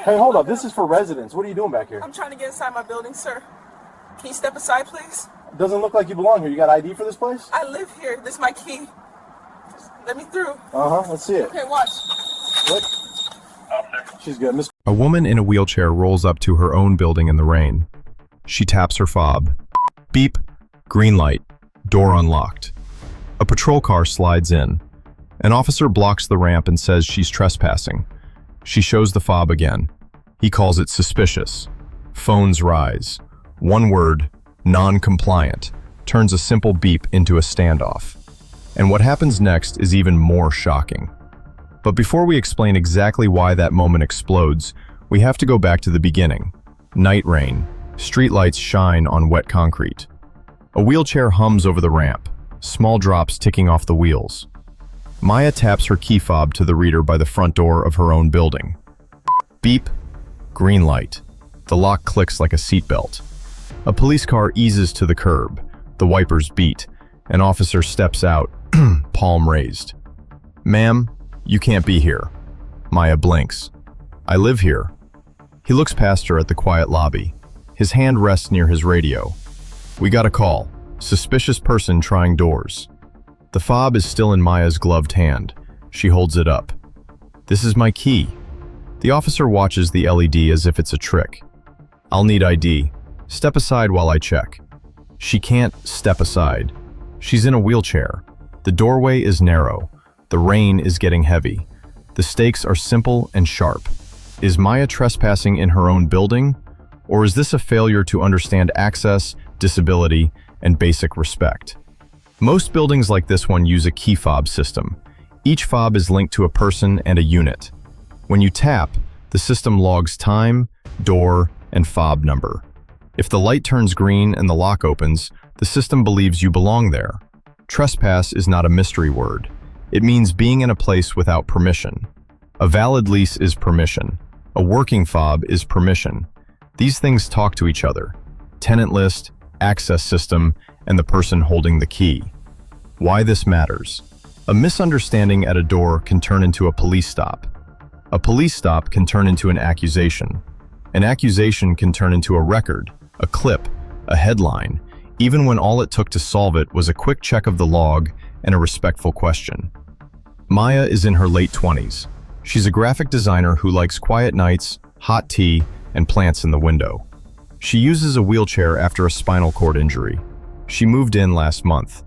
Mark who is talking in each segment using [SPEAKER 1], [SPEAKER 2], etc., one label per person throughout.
[SPEAKER 1] Hey, hold up. This is for residents. What are you doing back here?
[SPEAKER 2] I'm trying to get inside my building, sir. Can you step aside, please?
[SPEAKER 1] Doesn't look like you belong here. You got ID for this place?
[SPEAKER 2] I live here. This is my key. Just let me through.
[SPEAKER 1] Let's see it.
[SPEAKER 2] Okay, watch.
[SPEAKER 1] What? She's good. Miss.
[SPEAKER 3] A woman in a wheelchair rolls up to her own building in the rain. She taps her fob. Beep. Green light. Door unlocked. A patrol car slides in. An officer blocks the ramp and says she's trespassing. She shows the fob again. He calls it suspicious. Phones rise. One word, non-compliant, turns a simple beep into a standoff. And what happens next is even more shocking. But before we explain exactly why that moment explodes, we have to go back to the beginning. Night rain. Streetlights shine on wet concrete. A wheelchair hums over the ramp, small drops ticking off the wheels. Maya taps her key fob to the reader by the front door of her own building. Beep. Green light. The lock clicks like a seatbelt. A police car eases to the curb. The wipers beat. An officer steps out, palm raised. "Ma'am, you can't be here." Maya blinks. "I live here." He looks past her at the quiet lobby. His hand rests near his radio. "We got a call. Suspicious person trying doors." The fob is still in Maya's gloved hand. She holds it up. "This is my key." The officer watches the LED as if it's a trick. "I'll need ID. Step aside while I check." She can't step aside. She's in a wheelchair. The doorway is narrow. The rain is getting heavy. The stakes are simple and sharp. Is Maya trespassing in her own building? Or is this a failure to understand access, disability, and basic respect? Most buildings like this one use a key fob system. Each fob is linked to a person and a unit. When you tap, the system logs time, door, and fob number. If the light turns green and the lock opens, the system believes you belong there. Trespass is not a mystery word. It means being in a place without permission. A valid lease is permission. A working fob is permission. These things talk to each other. Tenant list, access system, and the person holding the key. Why this matters. A misunderstanding at a door can turn into a police stop. A police stop can turn into an accusation. An accusation can turn into a record, a clip, a headline, even when all it took to solve it was a quick check of the log and a respectful question. Maya is in her late 20s. She's a graphic designer who likes quiet nights, hot tea, and plants in the window. She uses a wheelchair after a spinal cord injury. She moved in last month.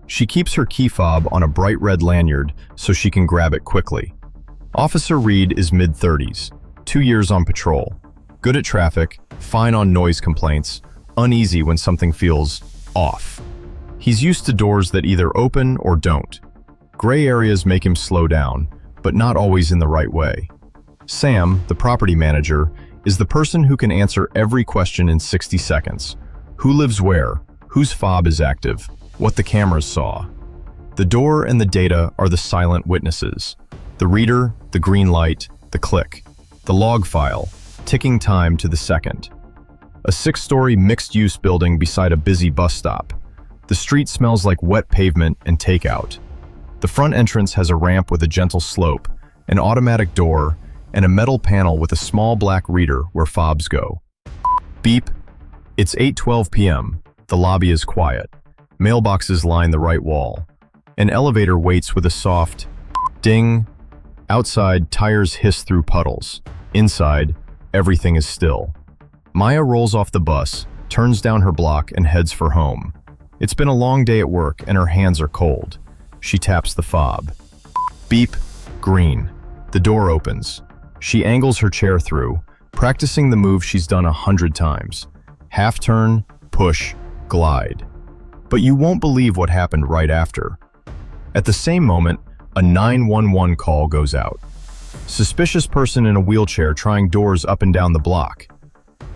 [SPEAKER 3] She keeps her key fob on a bright red lanyard so she can grab it quickly. Officer Reed is mid-30s, 2 years on patrol. Good at traffic, fine on noise complaints, uneasy when something feels off. He's used to doors that either open or don't. Gray areas make him slow down, but not always in the right way. Sam, the property manager, is the person who can answer every question in 60 seconds. Who lives where? Whose fob is active? What the cameras saw? The door and the data are the silent witnesses. The reader, the green light, the click. The log file, ticking time to the second. A 6-story mixed-use building beside a busy bus stop. The street smells like wet pavement and takeout. The front entrance has a ramp with a gentle slope, an automatic door, and a metal panel with a small black reader where fobs go. Beep. It's 8:12 p.m. The lobby is quiet. Mailboxes line the right wall. An elevator waits with a soft ding. Outside, tires hiss through puddles. Inside, everything is still. Maya rolls off the bus, turns down her block, and heads for home. It's been a long day at work, and her hands are cold. She taps the fob. Beep. Green. The door opens. She angles her chair through, practicing the move she's done 100 times. Half turn, push, glide. But you won't believe what happened right after. At the same moment, a 911 call goes out. Suspicious person in a wheelchair trying doors up and down the block.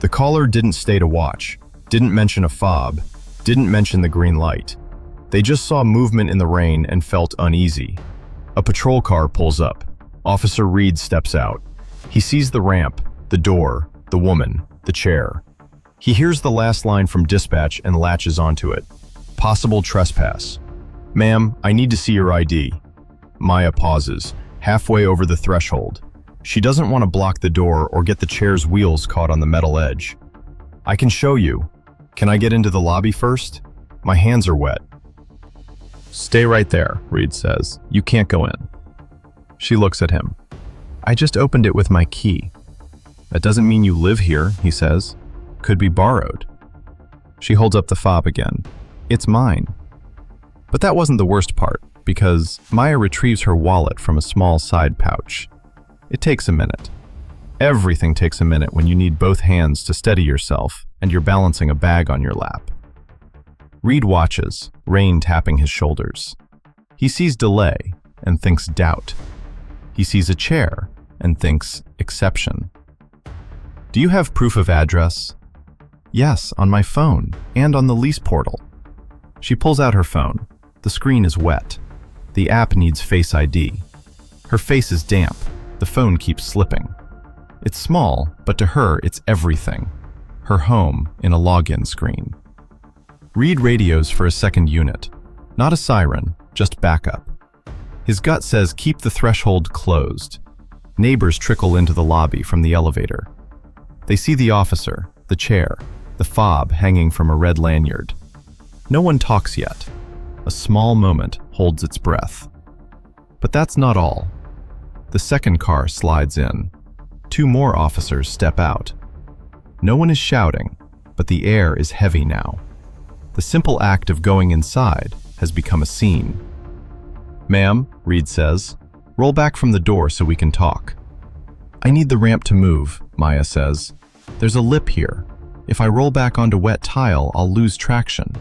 [SPEAKER 3] The caller didn't stay to watch, didn't mention a fob, didn't mention the green light. They just saw movement in the rain and felt uneasy. A patrol car pulls up. Officer Reed steps out. He sees the ramp, the door, the woman, the chair. He hears the last line from dispatch and latches onto it. Possible trespass. "Ma'am, I need to see your ID." Maya pauses, halfway over the threshold. She doesn't want to block the door or get the chair's wheels caught on the metal edge. I can show you. Can I get into the lobby first? My hands are wet. Stay right there, Reed says. You can't go in. She looks at him. I just opened it with my key. That doesn't mean you live here, he says. Could be borrowed. She holds up the fob again. It's mine. But that wasn't the worst part, because Maya retrieves her wallet from a small side pouch. It takes a minute. Everything takes a minute when you need both hands to steady yourself and you're balancing a bag on your lap. Reed watches, rain tapping his shoulders. He sees delay and thinks doubt. He sees a chair and thinks exception. Do you have proof of address? Yes, on my phone and on the lease portal. She pulls out her phone. The screen is wet. The app needs Face ID. Her face is damp. The phone keeps slipping. It's small, but to her it's everything. Her home in a login screen. Reed radios for a second unit. Not a siren, just backup. His gut says keep the threshold closed. Neighbors trickle into the lobby from the elevator. They see the officer, the chair, the fob hanging from a red lanyard. No one talks yet. A small moment holds its breath. But that's not all. The second car slides in. 2 more officers step out. No one is shouting, but the air is heavy now. The simple act of going inside has become a scene. Ma'am, Reed says, roll back from the door so we can talk. I need the ramp to move, Maya says. There's a lip here. If I roll back onto wet tile, I'll lose traction.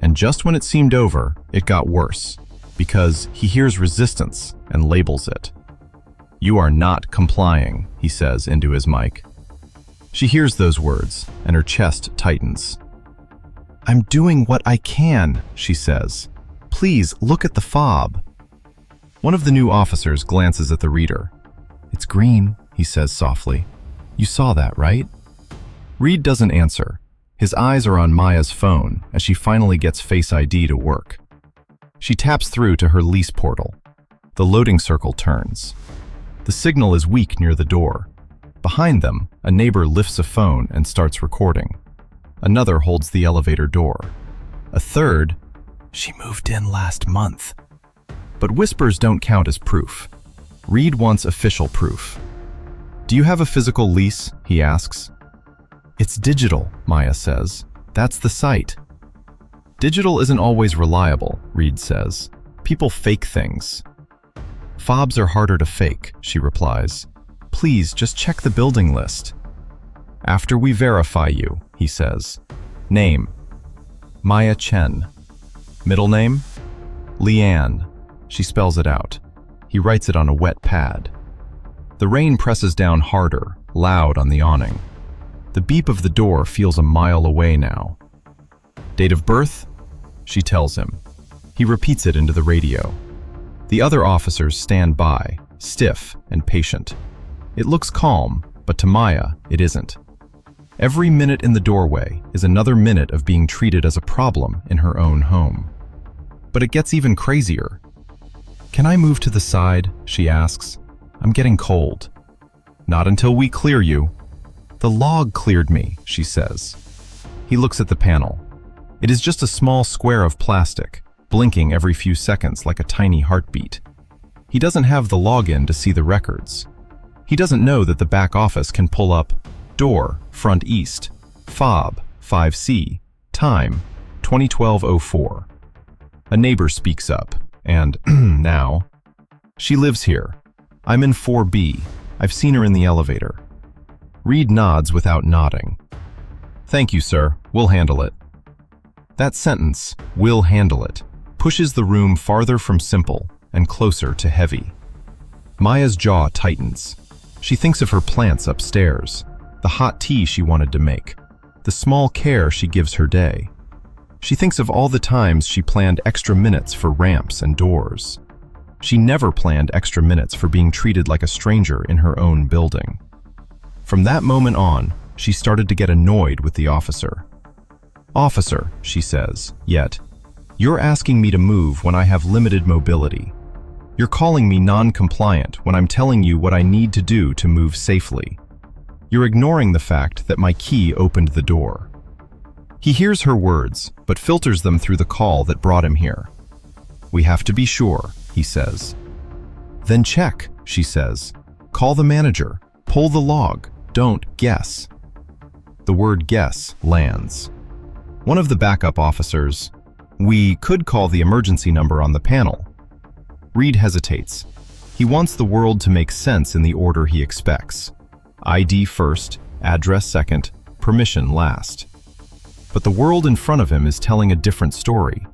[SPEAKER 3] And just when it seemed over, it got worse, because he hears resistance and labels it. You are not complying, he says into his mic. She hears those words, and her chest tightens. I'm doing what I can, she says. Please look at the fob. One of the new officers glances at the reader. It's green, he says softly. You saw that, right? Reed doesn't answer. His eyes are on Maya's phone as she finally gets Face ID to work. She taps through to her lease portal. The loading circle turns. The signal is weak near the door. Behind them, a neighbor lifts a phone and starts recording. Another holds the elevator door. A third, she moved in last month. But whispers don't count as proof. Reed wants official proof. Do you have a physical lease? He asks. It's digital, Maya says. That's the site. Digital isn't always reliable, Reed says. People fake things. Fobs are harder to fake, she replies. Please, just check the building list. After we verify you, he says. Name: Maya Chen. Middle name? Leanne. She spells it out. He writes it on a wet pad. The rain presses down harder, loud on the awning. The beep of the door feels a mile away now. Date of birth? She tells him. He repeats it into the radio. The other officers stand by, stiff and patient. It looks calm, but to Maya, it isn't. Every minute in the doorway is another minute of being treated as a problem in her own home. But it gets even crazier. Can I move to the side? She asks. I'm getting cold. Not until we clear you. The log cleared me, she says. He looks at the panel. It is just a small square of plastic, blinking every few seconds like a tiny heartbeat. He doesn't have the login to see the records. He doesn't know that the back office can pull up door, front east, fob, 5C, time, 2012-04. A neighbor speaks up, and now, she lives here. I'm in 4B. I've seen her in the elevator. Reed nods without nodding. Thank you, sir. We'll handle it. That sentence, we'll handle it, pushes the room farther from simple and closer to heavy. Maya's jaw tightens. She thinks of her plants upstairs, the hot tea she wanted to make, the small care she gives her day. She thinks of all the times she planned extra minutes for ramps and doors. She never planned extra minutes for being treated like a stranger in her own building. From that moment on, she started to get annoyed with the officer. Officer, she says, yet, you're asking me to move when I have limited mobility. You're calling me non-compliant when I'm telling you what I need to do to move safely. You're ignoring the fact that my key opened the door. He hears her words, but filters them through the call that brought him here. We have to be sure, he says. Then check, she says. Call the manager. Pull the log. Don't guess. The word guess lands. One of the backup officers, we could call the emergency number on the panel. Reed hesitates. He wants the world to make sense in the order he expects. ID first, address second, permission last. But the world in front of him is telling a different story.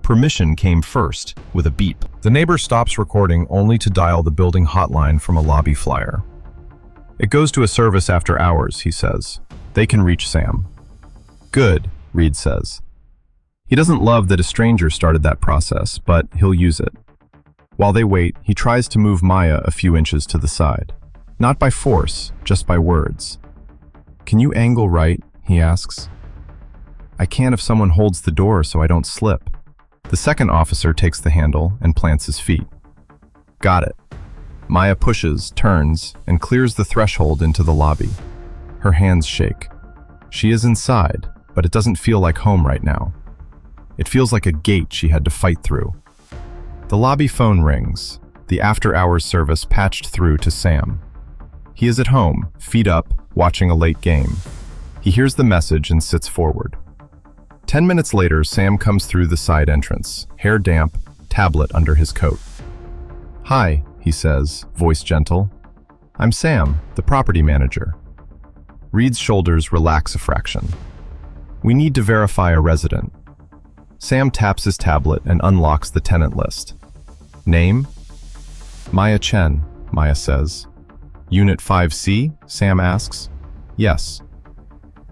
[SPEAKER 3] Permission came first, with a beep. The neighbor stops recording only to dial the building hotline from a lobby flyer. It goes to a service after hours, he says. They can reach Sam. Good, Reed says. He doesn't love that a stranger started that process, but he'll use it. While they wait, he tries to move Maya a few inches to the side. Not by force, just by words. Can you angle right? He asks. I can if someone holds the door so I don't slip. The second officer takes the handle and plants his feet. Got it. Maya pushes, turns, and clears the threshold into the lobby. Her hands shake. She is inside, but it doesn't feel like home right now. It feels like a gate she had to fight through. The lobby phone rings, the after-hours service patched through to Sam. He is at home, feet up, watching a late game. He hears the message and sits forward. 10 minutes later, Sam comes through the side entrance, hair damp, tablet under his coat. Hi, he says, voice gentle. I'm Sam, the property manager. Reed's shoulders relax a fraction. We need to verify a resident. Sam taps his tablet and unlocks the tenant list. Name? Maya Chen, Maya says. Unit 5C? Sam asks. Yes.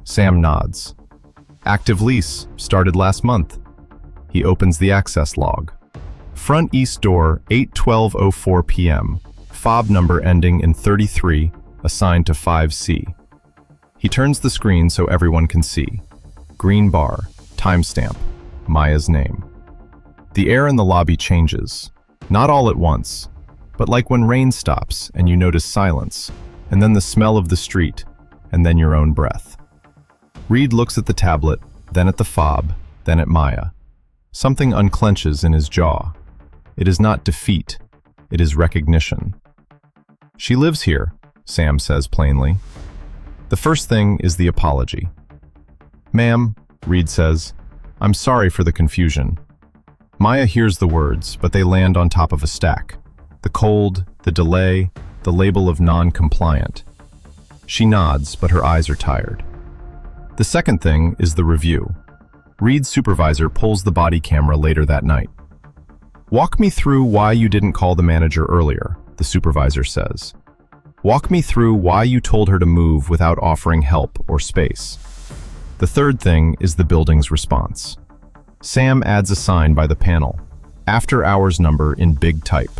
[SPEAKER 3] Sam nods. Active lease, started last month. He opens the access log. Front east door, 8:12:04 p.m. Fob number ending in 33, assigned to 5C. He turns the screen so everyone can see. Green bar, timestamp, Maya's name. The air in the lobby changes. Not all at once, but like when rain stops and you notice silence, and then the smell of the street, and then your own breath. Reed looks at the tablet, then at the fob, then at Maya. Something unclenches in his jaw. It is not defeat, it is recognition. She lives here, Sam says plainly. The first thing is the apology. Ma'am, Reed says, I'm sorry for the confusion. Maya hears the words, but they land on top of a stack. The cold, the delay, the label of non-compliant. She nods, but her eyes are tired. The second thing is the review. Reed's supervisor pulls the body camera later that night. Walk me through why you didn't call the manager earlier, the supervisor says. Walk me through why you told her to move without offering help or space. The third thing is the building's response. Sam adds a sign by the panel, after hours number in big type.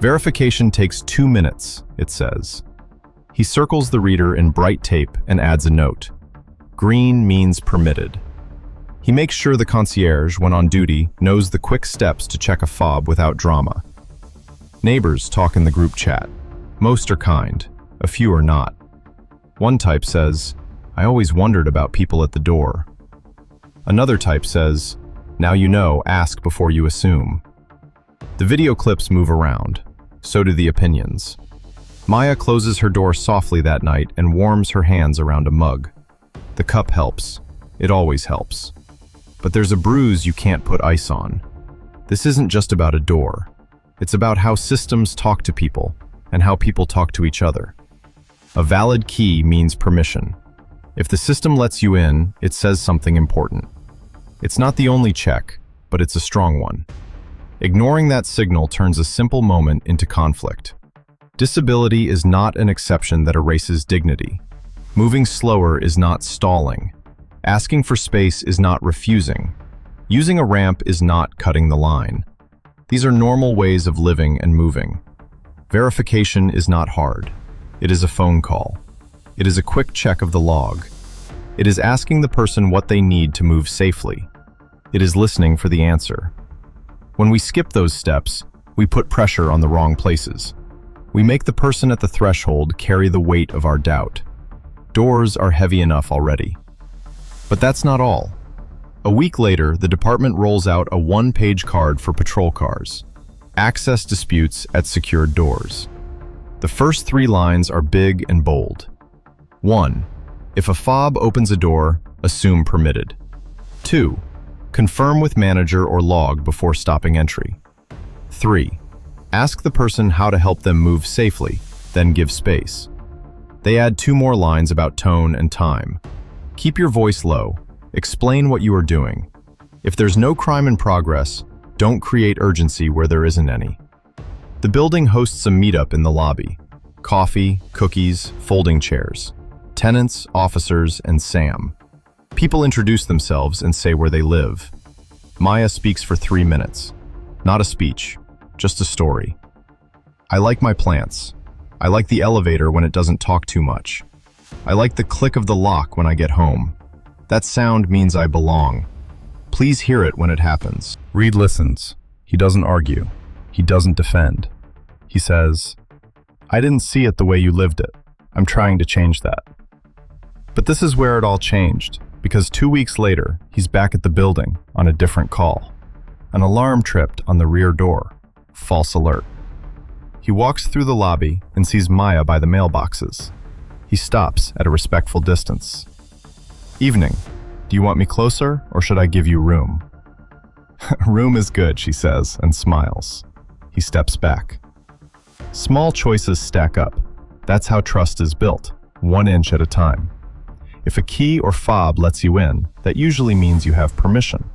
[SPEAKER 3] Verification takes 2 minutes, it says. He circles the reader in bright tape and adds a note. Green means permitted. He makes sure the concierge, when on duty, knows the quick steps to check a fob without drama. Neighbors talk in the group chat. Most are kind, a few are not. One type says, I always wondered about people at the door. Another type says, now you know, ask before you assume. The video clips move around. So do the opinions. Maya closes her door softly that night and warms her hands around a mug. The cup helps. It always helps. But there's a bruise you can't put ice on. This isn't just about a door. It's about how systems talk to people and how people talk to each other. A valid key means permission. If the system lets you in, it says something important. It's not the only check, but it's a strong one. Ignoring that signal turns a simple moment into conflict. Disability is not an exception that erases dignity. Moving slower is not stalling. Asking for space is not refusing. Using a ramp is not cutting the line. These are normal ways of living and moving. Verification is not hard. It is a phone call. It is a quick check of the log. It is asking the person what they need to move safely. It is listening for the answer. When we skip those steps, We put pressure on the wrong places. We make the person at the threshold carry the weight of our doubt. Doors are heavy enough already. But that's not all. A week later, the department rolls out a one-page card for patrol cars. Access disputes at secured doors. The first 3 lines are big and bold. 1. If a fob opens a door, assume permitted. 2. Confirm with manager or log before stopping entry. 3. Ask the person how to help them move safely, then give space. They add 2 more lines about tone and time. Keep your voice low. Explain what you are doing. If there's no crime in progress, don't create urgency where there isn't any. The building hosts a meetup in the lobby. Coffee, cookies, folding chairs. Tenants, officers, and Sam. People introduce themselves and say where they live. Maya speaks for 3 minutes. Not a speech, just a story. I like my plants. I like the elevator when it doesn't talk too much. I like the click of the lock when I get home. That sound means I belong. Please hear it when it happens. Reed listens. He doesn't argue. He doesn't defend. He says, I didn't see it the way you lived it. I'm trying to change that. But this is where it all changed, because 2 weeks later, he's back at the building on a different call. An alarm tripped on the rear door. False alert. He walks through the lobby and sees Maya by the mailboxes. He stops at a respectful distance. Evening. Do you want me closer, or should I give you room? Room is good, she says, and smiles. He steps back. Small choices stack up. That's how trust is built, 1 inch at a time. If a key or fob lets you in, that usually means you have permission.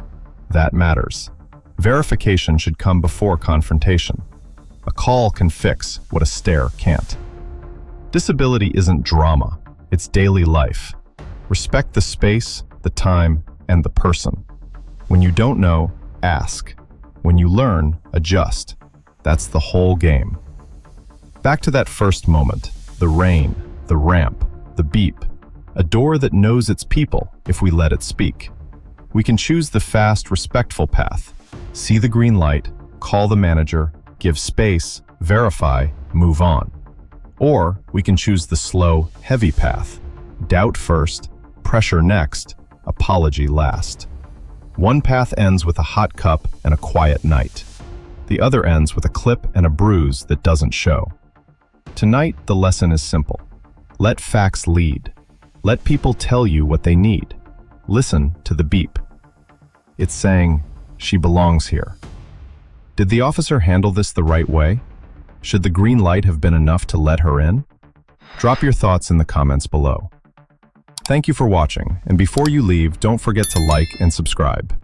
[SPEAKER 3] That matters. Verification should come before confrontation. A call can fix what a stare can't. Disability isn't drama, it's daily life. Respect the space, the time, and the person. When you don't know, ask. When you learn, adjust. That's the whole game. Back to that first moment, the rain, the ramp, the beep, a door that knows its people if we let it speak. We can choose the fast, respectful path. See the green light, call the manager, give space, verify, move on. Or we can choose the slow, heavy path. Doubt first, pressure next, apology last. One path ends with a hot cup and a quiet night. The other ends with a clip and a bruise that doesn't show. Tonight, the lesson is simple. Let facts lead. Let people tell you what they need. Listen to the beep. It's saying, she belongs here. Did the officer handle this the right way? Should the green light have been enough to let her in? Drop your thoughts in the comments below. Thank you for watching, and before you leave, don't forget to like and subscribe.